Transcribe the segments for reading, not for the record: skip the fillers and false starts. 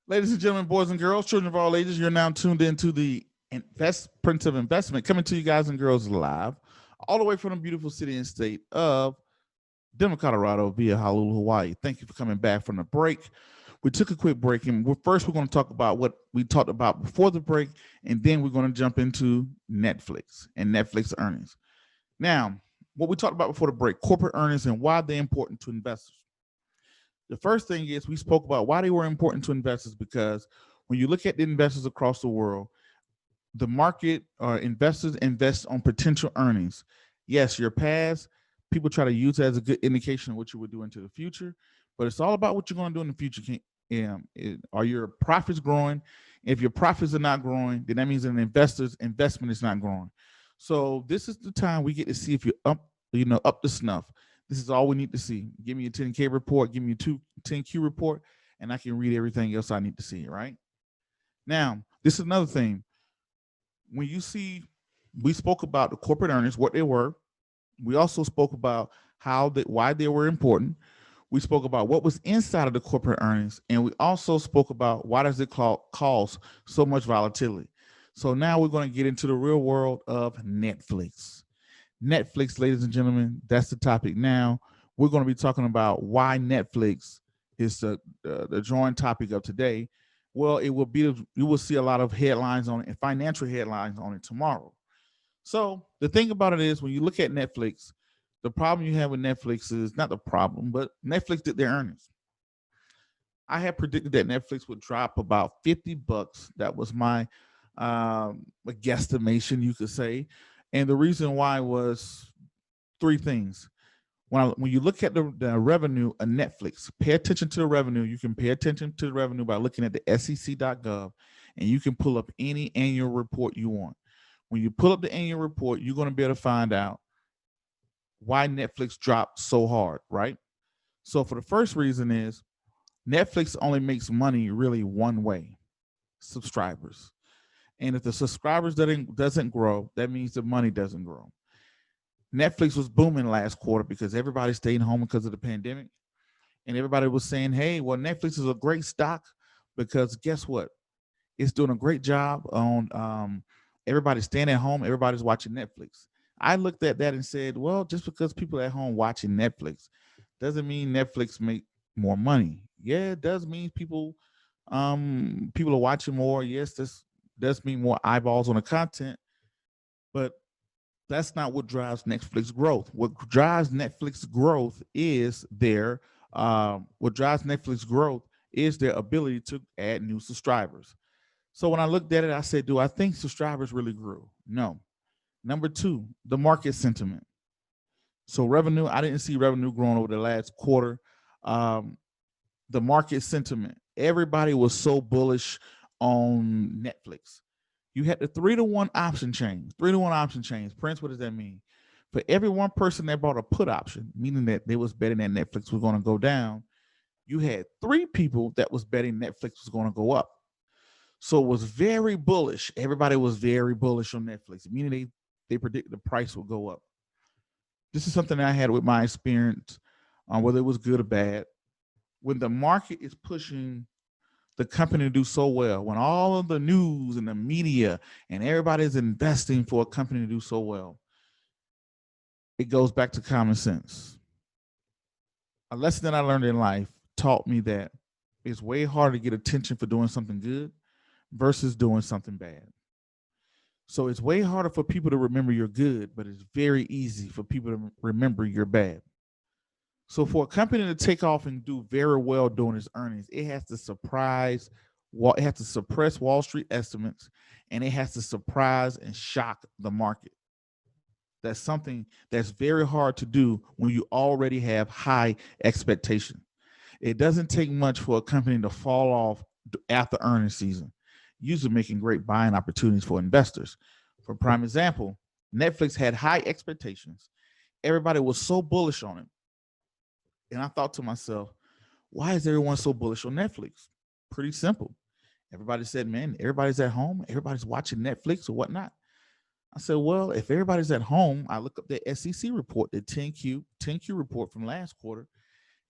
Ladies and gentlemen, boys and girls, children of all ages, you're now tuned into the Prince of Investment, coming to you guys and girls live, all the way from the beautiful city and state of Denver, Colorado, via Honolulu, Hawaii. Thank you for coming back from the break. We took a quick break, and first we're going to talk about what we talked about before the break, and then we're going to jump into Netflix and Netflix earnings. Now, what we talked about before the break, corporate earnings and why they're important to investors. The first thing is we spoke about why they were important to investors because when you look at the investors across the world, the market or investors invest on potential earnings. Yes, your past, people try to use it as a good indication of what you would do into the future, but it's all about what you're going to do in the future. Are your profits growing? If your profits are not growing, then that means an investor's investment is not growing. So this is the time we get to see if you're up to snuff. This is all we need to see. Give me a 10K report, give me a 10Q report, and I can read everything else I need to see, right? Now, this is another thing. When you see, we spoke about the corporate earnings, what they were. We also spoke about why they were important. We spoke about what was inside of the corporate earnings, and we also spoke about why does it cause so much volatility. So now we're going to get into the real world of Netflix. Netflix, ladies and gentlemen, that's the topic now. We're going to be talking about why Netflix is the joint topic of today. Well, you will see a lot of headlines on it and financial headlines on it tomorrow. So the thing about it is when you look at Netflix, the problem you have with Netflix is not the problem, but Netflix did their earnings. I had predicted that Netflix would drop about $50. That was my a guesstimation, you could say. And the reason why was three things. When you look at the revenue of Netflix, pay attention to the revenue. You can pay attention to the revenue by looking at the SEC.gov, and you can pull up any annual report you want. When you pull up the annual report, you're going to be able to find out why Netflix dropped so hard, right? So for the first reason is Netflix only makes money really one way, subscribers. And if the subscribers doesn't grow, that means the money doesn't grow. Netflix was booming last quarter because everybody stayed home because of the pandemic. And everybody was saying, hey, well, Netflix is a great stock because guess what? It's doing a great job on everybody staying at home. Everybody's watching Netflix. I looked at that and said, well, just because people are at home watching Netflix doesn't mean Netflix make more money. Yeah, it does mean people are watching more. Yes, this does mean more eyeballs on the content, but that's not what drives Netflix growth. What drives Netflix growth is their ability to add new subscribers. So when I looked at it, I said, do I think subscribers really grew? No. Number two, the market sentiment. So revenue, I didn't see revenue growing over the last quarter. Um, the market sentiment. Everybody was so bullish on Netflix. You had the 3-to-1 option change. 3-to-1 option change. Prince, what does that mean? For every one person that bought a put option, meaning that they was betting that Netflix was going to go down, you had 3 people that was betting Netflix was going to go up. So it was very bullish. Everybody was very bullish on Netflix, meaning they predicted the price would go up. This is something I had with my experience, whether it was good or bad. When the market is pushing the company to do so well, when all of the news and the media and everybody's investing for a company to do so well, it goes back to common sense. A lesson that I learned in life taught me that it's way harder to get attention for doing something good versus doing something bad. So it's way harder for people to remember you're good, but it's very easy for people to remember you're bad. So for a company to take off and do very well during its earnings, it has to it has to suppress Wall Street estimates, and it has to surprise and shock the market. That's something that's very hard to do when you already have high expectation. It doesn't take much for a company to fall off after earnings season, usually making great buying opportunities for investors. For prime example, Netflix had high expectations. Everybody was so bullish on it. And I thought to myself, why is everyone so bullish on Netflix? Pretty simple. Everybody said, man, everybody's at home. Everybody's watching Netflix or whatnot. I said, well, if everybody's at home, I look up the SEC report, the 10Q report from last quarter.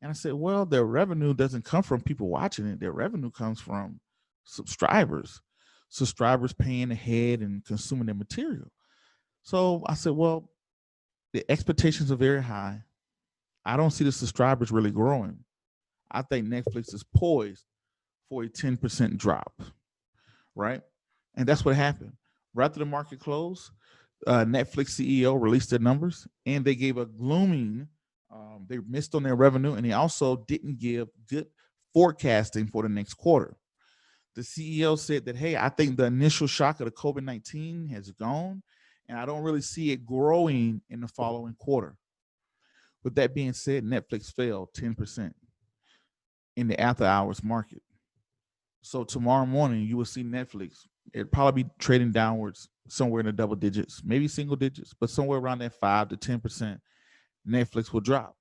And I said, well, their revenue doesn't come from people watching it. Their revenue comes from subscribers, subscribers paying ahead and consuming their material. So I said, well, the expectations are very high. I don't see the subscribers really growing. I think Netflix is poised for a 10% drop, right? And that's what happened. Right after the market closed, Netflix CEO released their numbers and they gave a glooming, they missed on their revenue and they also didn't give good forecasting for the next quarter. The CEO said that, hey, I think the initial shock of the COVID-19 has gone and I don't really see it growing in the following quarter. With that being said, Netflix fell 10% in the after hours market. So tomorrow morning, you will see Netflix. It'd probably be trading downwards somewhere in the double digits, maybe single digits, but somewhere around that 5 to 10%. Netflix will drop.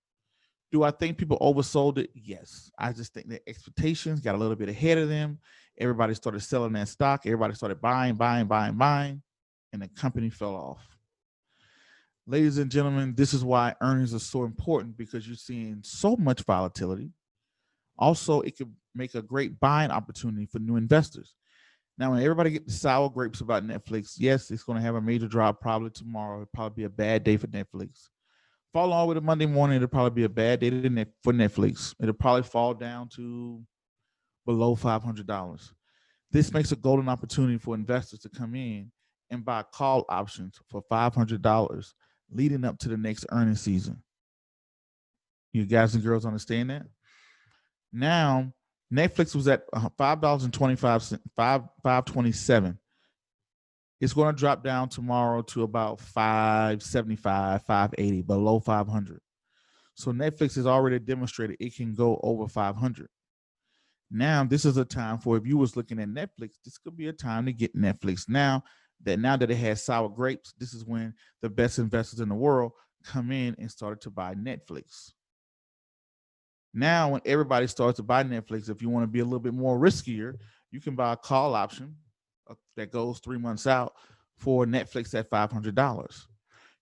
Do I think people oversold it? Yes. I just think the expectations got a little bit ahead of them. Everybody started selling that stock. Everybody started buying, and the company fell off. Ladies and gentlemen, this is why earnings are so important because you're seeing so much volatility. Also, it could make a great buying opportunity for new investors. Now, when everybody gets the sour grapes about Netflix, yes, it's going to have a major drop probably tomorrow. It'll probably be a bad day for Netflix. Fall on with a Monday morning, it'll probably be a bad day for Netflix. It'll probably fall down to below $500. This makes a golden opportunity for investors to come in and buy call options for $500 leading up to the next earnings season. You guys and girls understand that? Now, Netflix was at $5.25, $5.27. It's going to drop down tomorrow to about $5.75, $5.80, below 500. So Netflix has already demonstrated it can go over 500. Now, this is a time for, if you was looking at Netflix, this could be a time to get Netflix. Now that it has sour grapes, this is when the best investors in the world come in and started to buy Netflix. Now, when everybody starts to buy Netflix, if you want to be a little bit more riskier, you can buy a call option that goes 3 months out for Netflix at $500.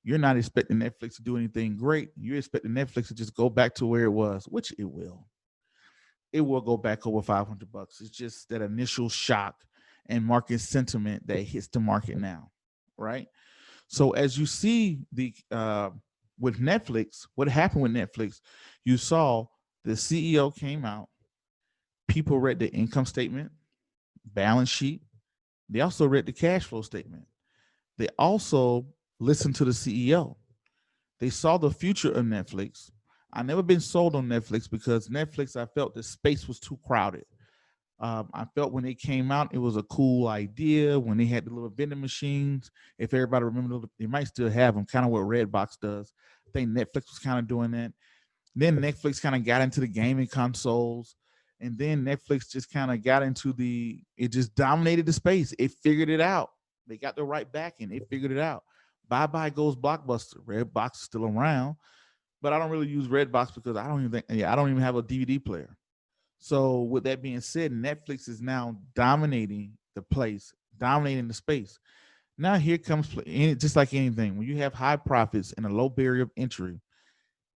You're not expecting Netflix to do anything great. You're expecting Netflix to just go back to where it was, which it will. It will go back over $500. It's just that initial shock and market sentiment that hits the market now, right? So as you see with Netflix, what happened with Netflix, you saw the CEO came out, people read the income statement, balance sheet. They also read the cash flow statement. They also listened to the CEO. They saw the future of Netflix. I never been sold on Netflix because Netflix, I felt the space was too crowded. I felt when it came out, it was a cool idea when they had the little vending machines. If everybody remember, they might still have them, kind of what Redbox does. I think Netflix was kind of doing that. Then Netflix kind of got into the gaming consoles. And then Netflix just kind of got into it just dominated the space. It figured it out. They got the right backing. It figured it out. Bye-bye goes Blockbuster. Redbox is still around, but I don't really use Redbox because I don't even have a DVD player. So with that being said, Netflix is now dominating the place, dominating the space. Now here comes, just like anything, when you have high profits and a low barrier of entry,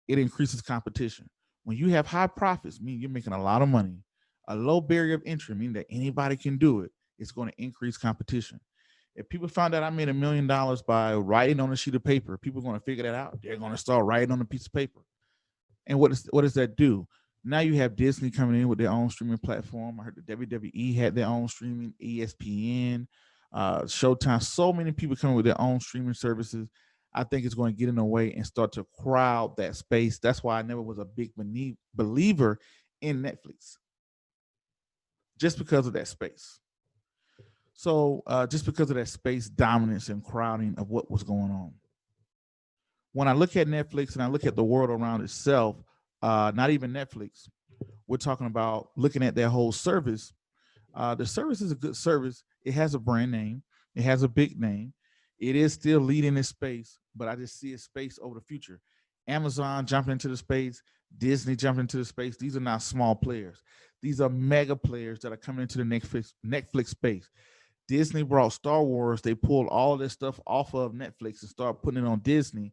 it increases competition. When you have high profits, meaning you're making a lot of money, a low barrier of entry, meaning that anybody can do it, it's going to increase competition. If people found out I made $1 million by writing on a sheet of paper, people are going to figure that out. They're going to start writing on a piece of paper. And what does that do? Now you have Disney coming in with their own streaming platform. I heard the WWE had their own streaming, ESPN, Showtime. So many people coming with their own streaming services. I think it's going to get in the way and start to crowd that space. That's why I never was a big believer in Netflix, just because of that space. So just because of that space dominance and crowding of what was going on. When I look at Netflix and I look at the world around itself, not even Netflix, we're talking about looking at their whole service. The service is a good service. It has a brand name. It has a big name. It is still leading this space, but I just see a space over the future. Amazon jumping into the space, Disney jumping into the space. These are not small players. These are mega players that are coming into the Netflix space. Disney brought Star Wars. They pulled all this stuff off of Netflix and started putting it on Disney.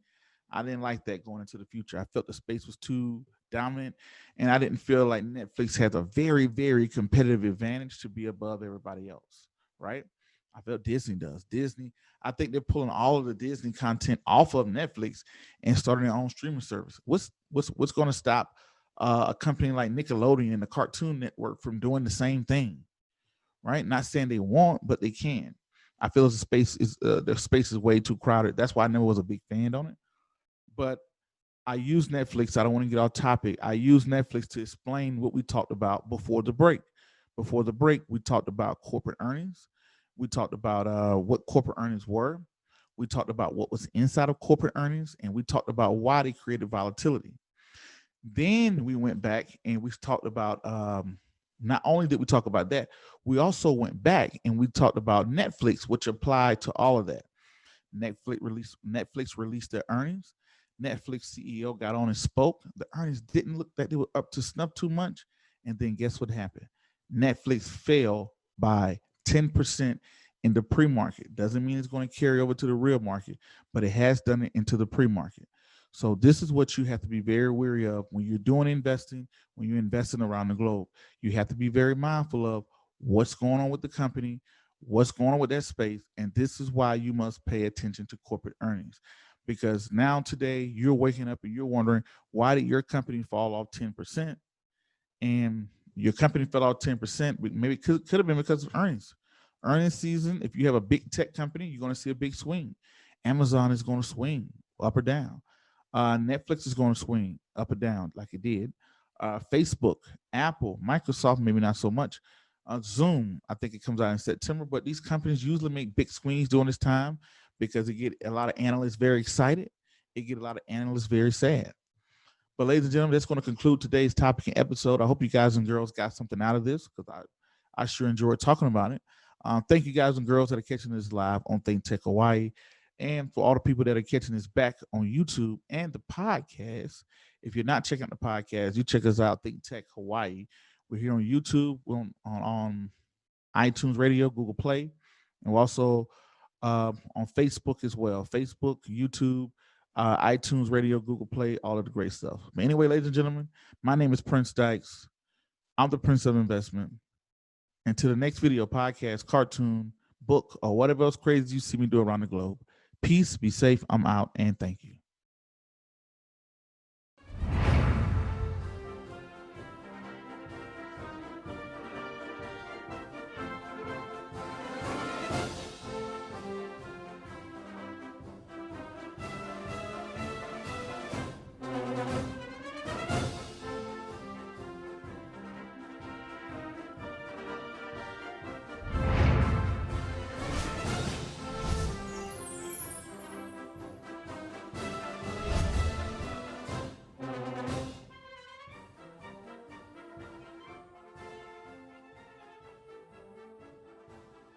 I didn't like that going into the future. I felt the space was too dominant, and I didn't feel like Netflix has a very, very competitive advantage to be above everybody else, right? I felt Disney does. Disney, I think they're pulling all of the Disney content off of Netflix and starting their own streaming service. What's going to stop a company like Nickelodeon and the Cartoon Network from doing the same thing, right? Not saying they won't, but they can. I feel the space is way too crowded. That's why I never was a big fan on it. But I use Netflix. I don't want to get off topic. I use Netflix to explain what we talked about before the break. Before the break, we talked about corporate earnings. We talked about what corporate earnings were. We talked about what was inside of corporate earnings, and we talked about why they created volatility. Then we went back and we talked about not only did we talk about that, we also went back and we talked about Netflix, which applied to all of that. Netflix released their earnings. Netflix CEO got on and spoke. The earnings didn't look like they were up to snuff too much. And then guess what happened? Netflix fell by 10% in the pre-market. Doesn't mean it's going to carry over to the real market, but it has done it into the pre-market. So this is what you have to be very wary of when you're doing investing, when you're investing around the globe. You have to be very mindful of what's going on with the company, what's going on with that space. And this is why you must pay attention to corporate earnings. Because now today you're waking up and you're wondering, why did your company fall off 10%? And your company fell off 10%, maybe could have been because of earnings. Earnings season, if you have a big tech company, you're going to see a big swing. Amazon is going to swing up or down. Netflix is going to swing up or down like it did. Facebook, Apple, Microsoft, maybe not so much. Zoom, I think it comes out in September, but these companies usually make big swings during this time because it get a lot of analysts very excited. It get a lot of analysts very sad. But ladies and gentlemen, that's going to conclude today's topic and episode. I hope you guys and girls got something out of this because I sure enjoyed talking about it. Thank you guys and girls that are catching this live on Think Tech Hawaii. And for all the people that are catching this back on YouTube and the podcast, if you're not checking out the podcast, you check us out, Think Tech Hawaii. We're here on YouTube, we're on iTunes Radio, Google Play, and we're also on Facebook as well. Facebook, YouTube, iTunes Radio, Google Play, all of the great stuff. But anyway, ladies and gentlemen, my name is Prince Dykes. I'm the Prince of Investment. Until the next video, podcast, cartoon, book, or whatever else crazy you see me do around the globe. Peace, be safe, I'm out, and thank you.